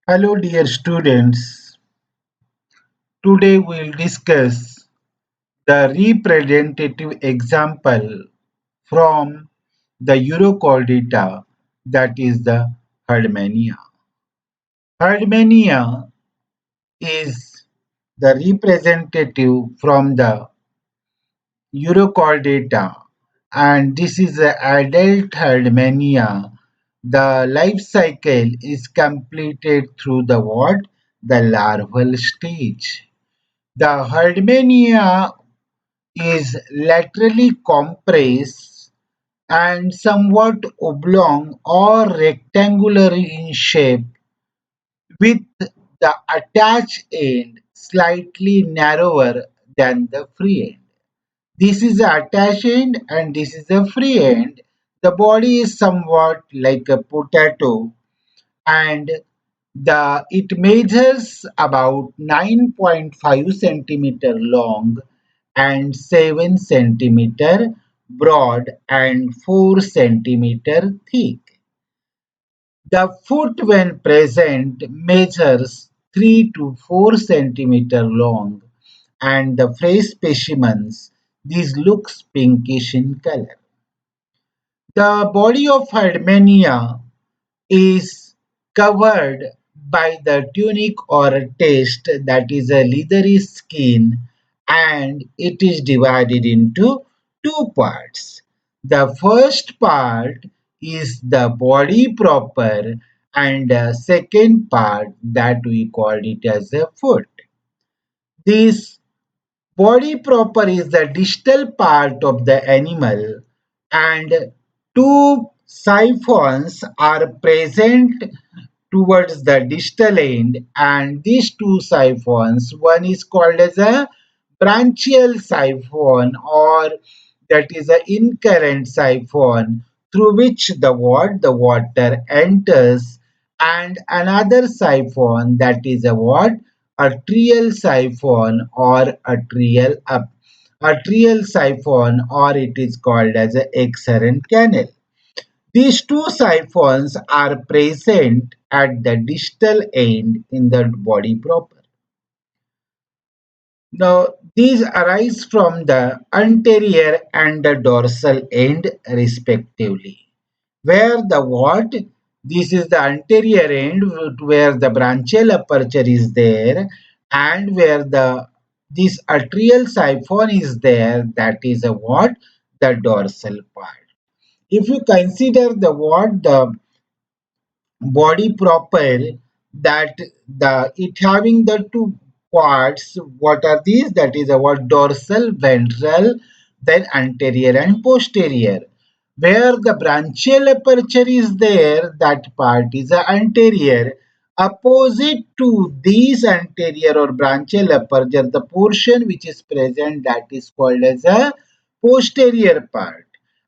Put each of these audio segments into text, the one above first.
Hello dear students, today we'll discuss the representative example from the Eurochordata, that is the Herdmania. Herdmania is the representative from the Eurochordata, and this is the adult Herdmania. The life cycle is completed through the what? The larval stage. The Herdmania is laterally compressed and somewhat oblong or rectangular in shape, with the attached end slightly narrower than the free end. This is the attached end and this is the free end. The body is somewhat like a potato, and it measures about 9.5 centimeter long and 7 centimeter broad and 4 centimeter thick. The foot when present measures 3 to 4 centimeter long, and the fresh specimens these looks pinkish in color. The body of Hydemania is covered by the tunic or a test, that is a leathery skin, and it is divided into two parts. The first part is the body proper, and the second part that we call it as a foot. This body proper is the distal part of the animal, and two siphons are present towards the distal end, and these two siphons, one is called as a branchial siphon, or that is an incurrent siphon through which the water enters, and another siphon that is a what? Arterial siphon or arterial siphon, or it is called as a exerrent canal. These two siphons are present at the distal end in the body proper. Now, these arise from the anterior and the dorsal end respectively. Where the what? This is the anterior end where the branchial aperture is there, and where this arterial siphon is there, that is a what? The dorsal part. If you consider the body proper, that the it having the two parts, what are these? That is our dorsal, ventral, then anterior and posterior. Where the branchial aperture is there, that part is a anterior. Opposite to these anterior or branchial aperture, the portion which is present, that is called as a posterior part.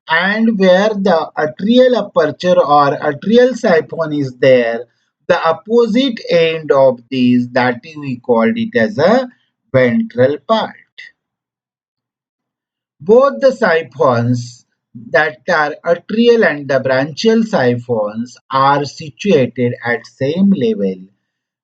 And where the atrial aperture or atrial siphon is there, the opposite end of these, that we called it as a ventral part. Both the siphons, that are atrial and the branchial siphons, are situated at same level.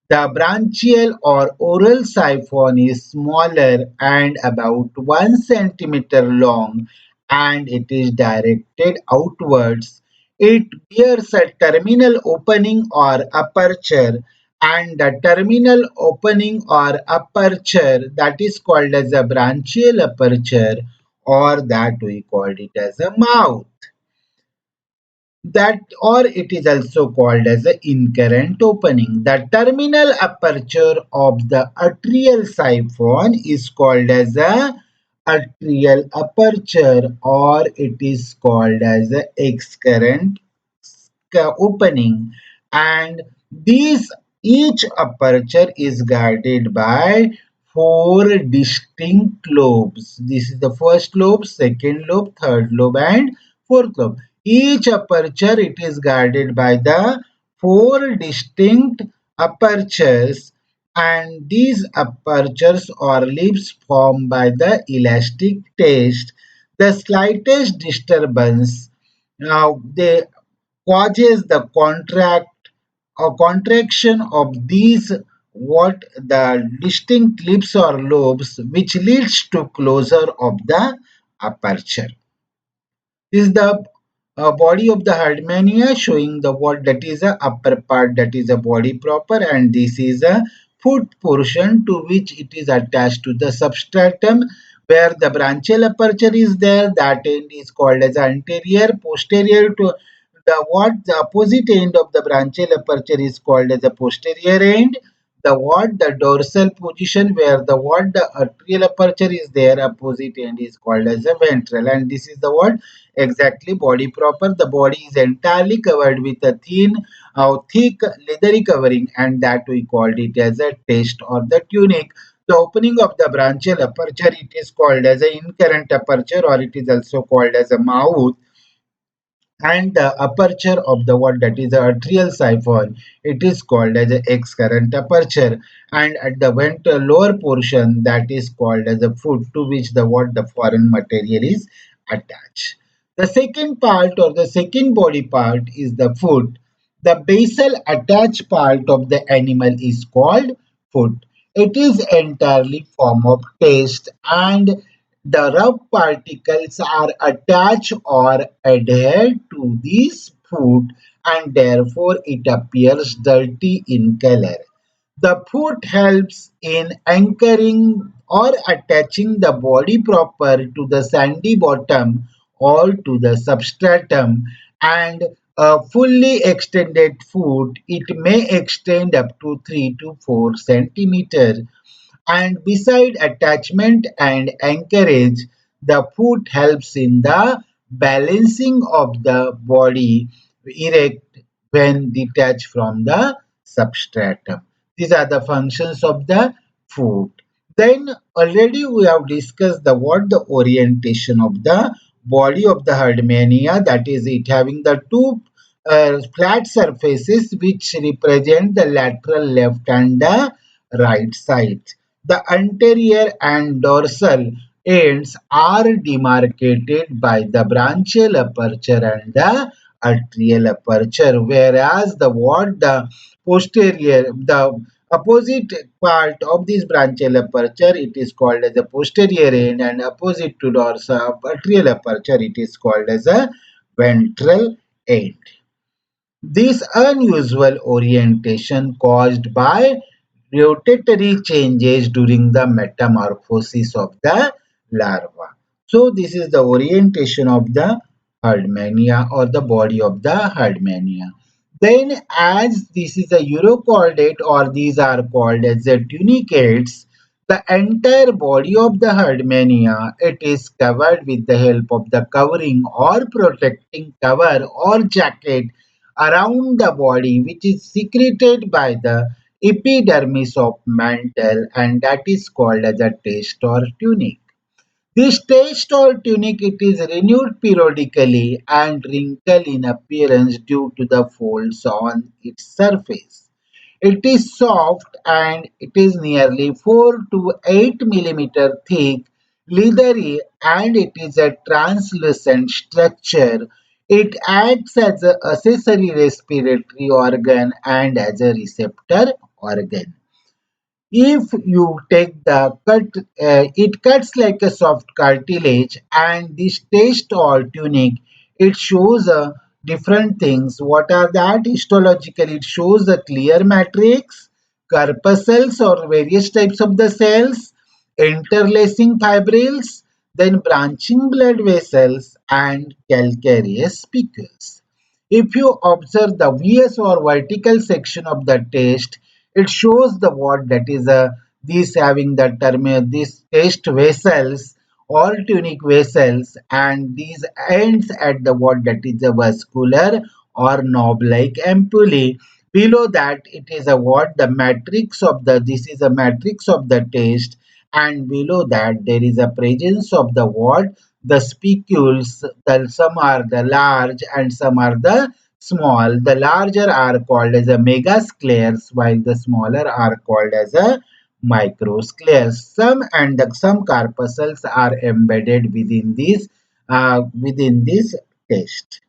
The branchial or oral siphon is smaller and about 1 centimeter long, and it is directed outwards. It bears a terminal opening or aperture, and the terminal opening or aperture, that is called as a branchial aperture, or that we called it as a mouth. That, or it is also called as an incurrent opening. The terminal aperture of the atrial siphon is called as a atrial aperture, or it is called as a excurrent opening, and these each aperture is guarded by four distinct lobes. This is the first lobe, second lobe, third lobe, and fourth lobe. Each aperture, it is guarded by the four distinct apertures, and these apertures or lips formed by the elastic test. The slightest disturbance now they causes the contract A contraction of these what the distinct lips or lobes which leads to closure of the aperture is the body of the Herdmania showing the what that is a upper part, that is a body proper, and this is a foot portion to which it is attached to the substratum where the branchial aperture is there. That end is called as anterior. Posterior to the opposite end of the branchial aperture is called as the posterior end. The dorsal position where the arterial aperture is there, opposite end is called as a ventral, and this is the what exactly body proper. The body is entirely covered with a thick leathery covering, and that we called it as a test or the tunic. The opening of the branchial aperture, it is called as a incurrent aperture, or it is also called as a mouth, and the aperture of the what that is the arterial siphon, it is called as a excurrent aperture, and at the ventral lower portion, that is called as a foot, to which the foreign material is attached. The second part or the second body part is the foot. The basal attached part of the animal is called foot. It is entirely form of taste, and the rough particles are attached or adhered to this food, and therefore it appears dirty in color. The foot helps in anchoring or attaching the body proper to the sandy bottom or to the substratum, and a fully extended foot, it may extend up to 3 to 4 centimeters, and beside attachment and anchorage, the foot helps in the balancing of the body erect when detached from the substratum. These are the functions of the foot. Then already we have discussed the orientation of the body of the Herdmania, that is it having the two flat surfaces which represent the lateral left and the right side. The anterior and dorsal ends are demarcated by the branchial aperture and the arterial aperture, whereas the posterior, the opposite part of this branchial aperture, it is called as a posterior end, and opposite to dorsal arterial aperture, it is called as a ventral end. This unusual orientation caused by rotatory changes during the metamorphosis of the larva. So this is the orientation of the Herdmania or the body of the Herdmania. Then as this is a urochordate, or these are called as the tunicates, the entire body of the Herdmania, it is covered with the help of the covering or protecting cover or jacket around the body, which is secreted by the epidermis of mantle, and that is called as a taste or tunic. This taste or tunic, it is renewed periodically and wrinkle in appearance due to the folds on its surface. It is soft and it is nearly 4 to 8 millimeter thick, leathery, and it is a translucent structure. It acts as an accessory respiratory organ and as a receptor organ. If you take the cut, it cuts like a soft cartilage, and this taste or tunic, it shows different things. What are that? Histologically, it shows the clear matrix, corpuscles or various types of the cells, interlacing fibrils, then branching blood vessels, and calcareous spicules. If you observe the VS or vertical section of the test, it shows the what that is these having the term these test vessels or tunic vessels, and these ends at the what that is a vascular or knob-like ampullae. Below that, it is a what the matrix of the this is a matrix of the test, and below that there is a presence of the what the spicules. Some are the large and some are the small. The larger are called as a megascleres, while the smaller are called as a microscleres. Some corpuscles are embedded within this test.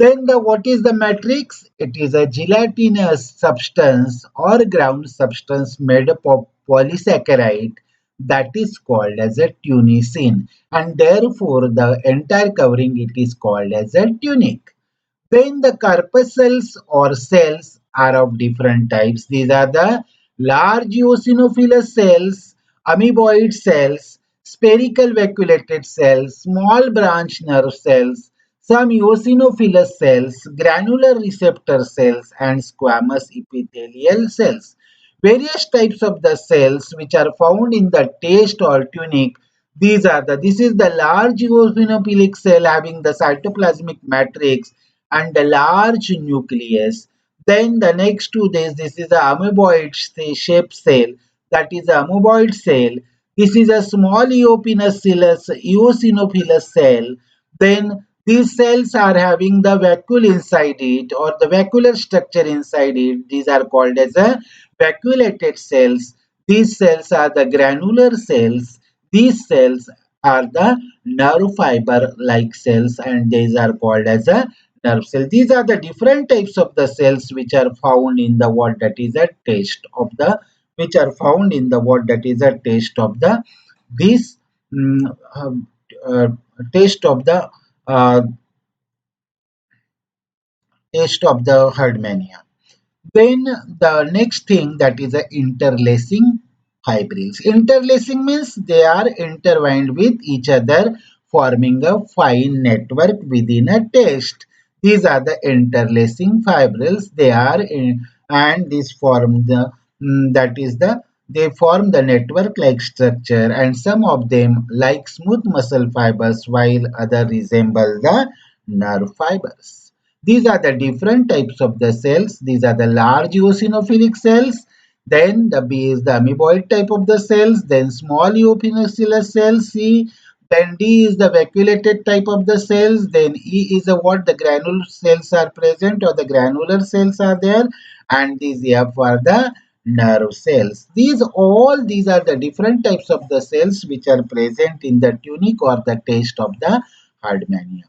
Then what is the matrix? It is a gelatinous substance or ground substance made up of polysaccharide that is called as a tunicin, and therefore the entire covering it is called as a tunic. Then the corpuscles or cells are of different types. These are the large eosinophilous cells, amoeboid cells, spherical vacuolated cells, small branch nerve cells, some eosinophilous cells, granular receptor cells, and squamous epithelial cells. Various types of the cells which are found in the taste or tunic. This is the large eosinophilic cell having the cytoplasmic matrix and a large nucleus. Then the next to this is the amoeboid shaped cell. That is the amoeboid cell. This is a small eosinophilous cell. Then these cells are having the vacuole inside it or the vacuolar structure inside it. These are called as a vacuolated cells. These cells are the granular cells. These cells are the nerve fiber like cells and these are called as a nerve cell. These are the different types of the cells which are found in the what that is a taste of the which are found in the what that is a taste of the this mm, uh, taste of the uh, taste of the Herdmania. Then the next thing that is a interlacing fibrils. Interlacing means they are intertwined with each other, forming a fine network within a test. These are the interlacing fibrils. They are in, and this form the that is the they form the network like structure and some of them like smooth muscle fibers while other resemble the nerve fibers. These are the different types of the cells. These are the large eosinophilic cells. Then the B is the amoeboid type of the cells. Then small eosinophilic cells, C. Then D is the vacuolated type of the cells. Then E is the what the granular cells are present or the granular cells are there. And these F are the nerve cells. These are the different types of the cells which are present in the tunic or the taste of the Herdmania.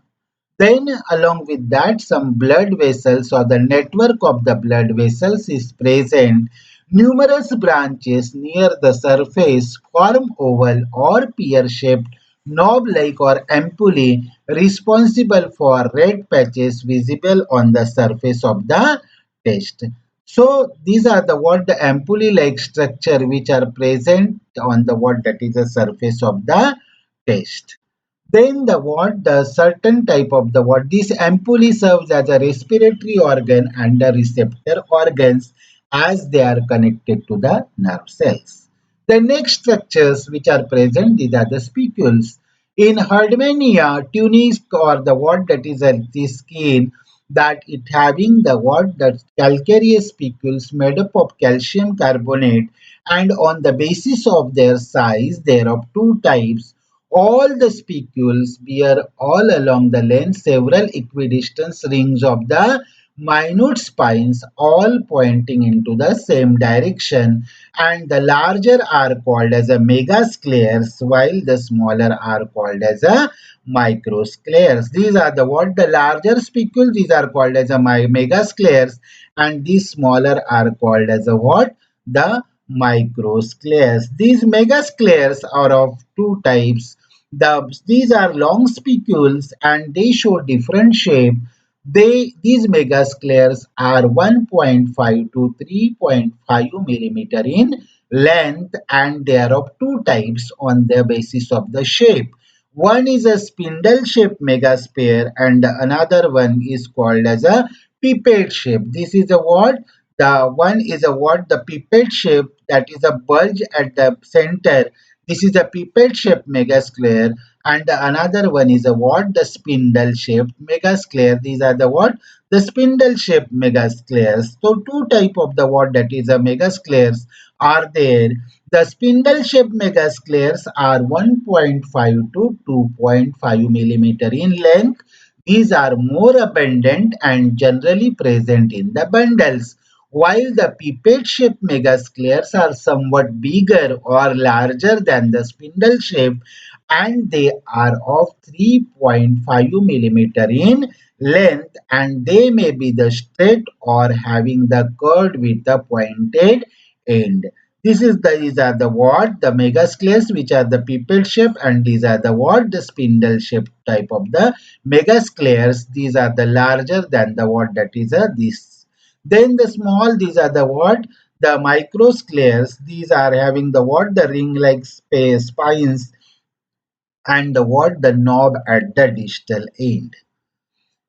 Then, along with that, some blood vessels or the network of the blood vessels is present. Numerous branches near the surface form oval or pear-shaped knob-like or ampullae responsible for red patches visible on the surface of the test. So these are the what the ampullae-like structure which are present on the what that is the surface of the test. Then the certain type of the what this ampullae serves as a respiratory organ and the receptor organs as they are connected to the nerve cells. The next structures which are present these are the spicules. In Herdmania, tunic or the what that is the skin that it having the what that calcareous spicules made up of calcium carbonate and on the basis of their size there are two types. All the spicules bear all along the length several equidistant rings of the minute spines, all pointing into the same direction, and the larger are called as a megascleres, while the smaller are called as a microscleres. These are the what the larger spicules, these are called as a megascleres, and these smaller are called as a what? The microscleres. These megascleres are of two types. These are long spicules and they show different shape. These megascleres are 1.5 to 3.5 millimeter in length and they are of two types on the basis of the shape. One is a spindle shaped megasphere and another one is called as a pipette shape. This is a what? The one is a what? The pipette shape that is a bulge at the center. This is a pipette shaped megasclere and the another one is a what? The spindle shaped megasclere. These are the what? The spindle shaped megascleres. So two type of the what that is a megascleres are there. The spindle shaped megascleres are 1.5 to 2.5 millimeter in length. These are more abundant and generally present in the bundles, while the pipette-shaped megascleres are somewhat bigger or larger than the spindle shape and they are of 3.5 millimeter in length, and they may be the straight or having the curved with the pointed end. These are the what the megascales, which are the pipette shape, and these are the what the spindle shape type of the megascales. These are the larger than the what that is this. Then the small, these are the what the microscales. These are having the what the ring like space spines and the what the knob at the distal end.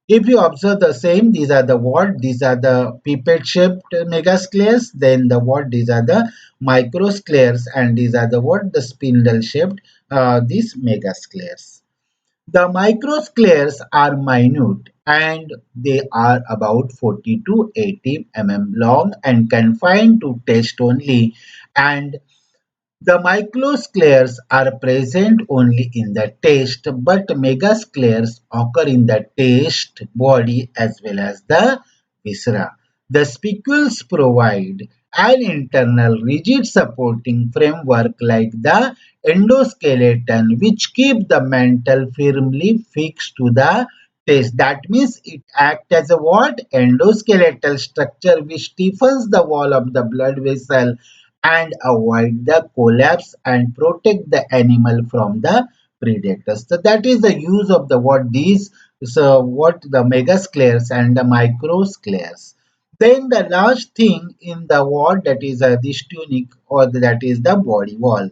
If you observe the same, these are the what? These are the pipette shaped megascleres. Then the what? These are the microscleres, and these are the what? The spindle shaped these megascleres. The microscleres are minute and they are about 40 to 80 long and confined to test only, and the microscleres are present only in the taste, but megascleres occur in the taste body as well as the viscera. The spicules provide an internal rigid supporting framework like the endoskeleton, which keep the mantle firmly fixed to the taste. That means it acts as a what? Endoskeletal structure which stiffens the wall of the blood vessel and avoid the collapse and protect the animal from the predators. So that is the use of the what these what the megascleres and the microscleres. Then the last thing in the what that is this tunic or that is the body wall.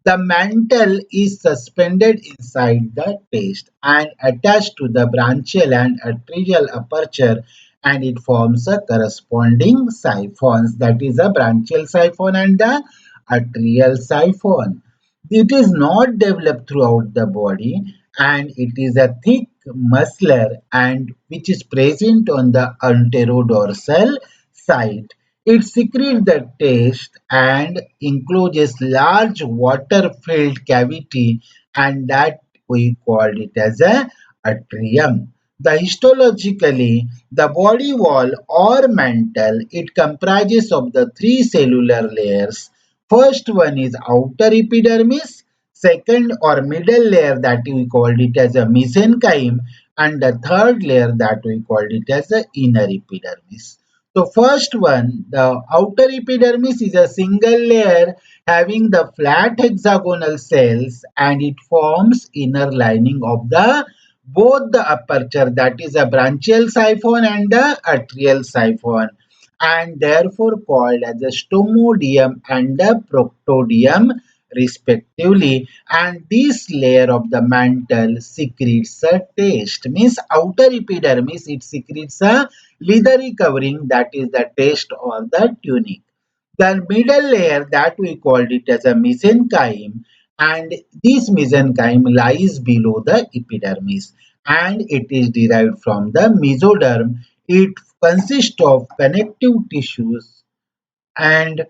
The mantle is suspended inside the test and attached to the branchial and arterial aperture, and it forms a corresponding siphons, that is a branchial siphon and the arterial siphon. It is not developed throughout the body, and it is a thick muscular and which is present on the anterodorsal side. It secretes the taste and encloses large water-filled cavity, and that we called it as a atrium. The histologically, the body wall or mantle, it comprises of the three cellular layers. First one is outer epidermis, second or middle layer that we called it as a mesenchyme, and the third layer that we called it as the inner epidermis. So first one, the outer epidermis is a single layer having the flat hexagonal cells, and it forms inner lining of the both the aperture, that is a branchial siphon and the arterial siphon, and therefore called as a stomodium and the proctodium respectively. And this layer of the mantle secretes a taste, means outer epidermis it secretes a leathery covering, that is the taste or the tunic. The middle layer that we called it as a mesenchyme, and this mesenchyme lies below the epidermis, and it is derived from the mesoderm. It consists of connective tissues and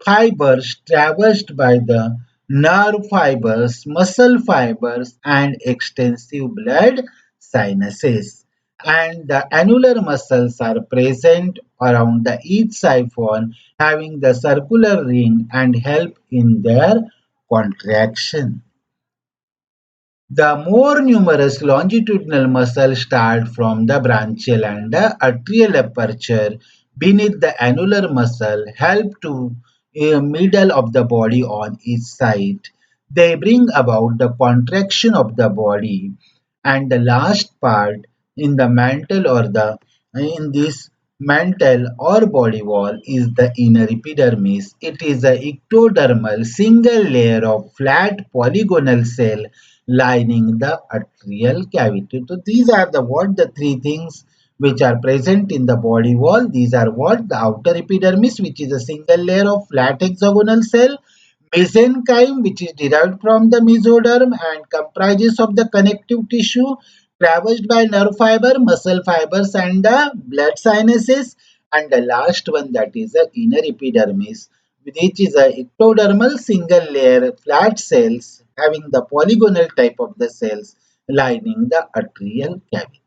fibers traversed by the nerve fibers, muscle fibers, and extensive blood sinuses. And the annular muscles are present around the each siphon, having the circular ring and help in their contraction. The more numerous longitudinal muscles start from the branchial and the arterial aperture beneath the annular muscle, help to a middle of the body on each side. They bring about the contraction of the body, and the last part in the mantle or the in this mantle or body wall is the inner epidermis. It is a ectodermal single layer of flat polygonal cell lining the arterial cavity. So these are the what the three things which are present in the body wall. These are what the outer epidermis, which is a single layer of flat hexagonal cell, mesenchyme, which is derived from the mesoderm and comprises of the connective tissue traversed by nerve fiber, muscle fibers, and the blood sinuses, and the last one that is the inner epidermis, which is a ectodermal single layer flat cells having the polygonal type of the cells lining the arterial cavity.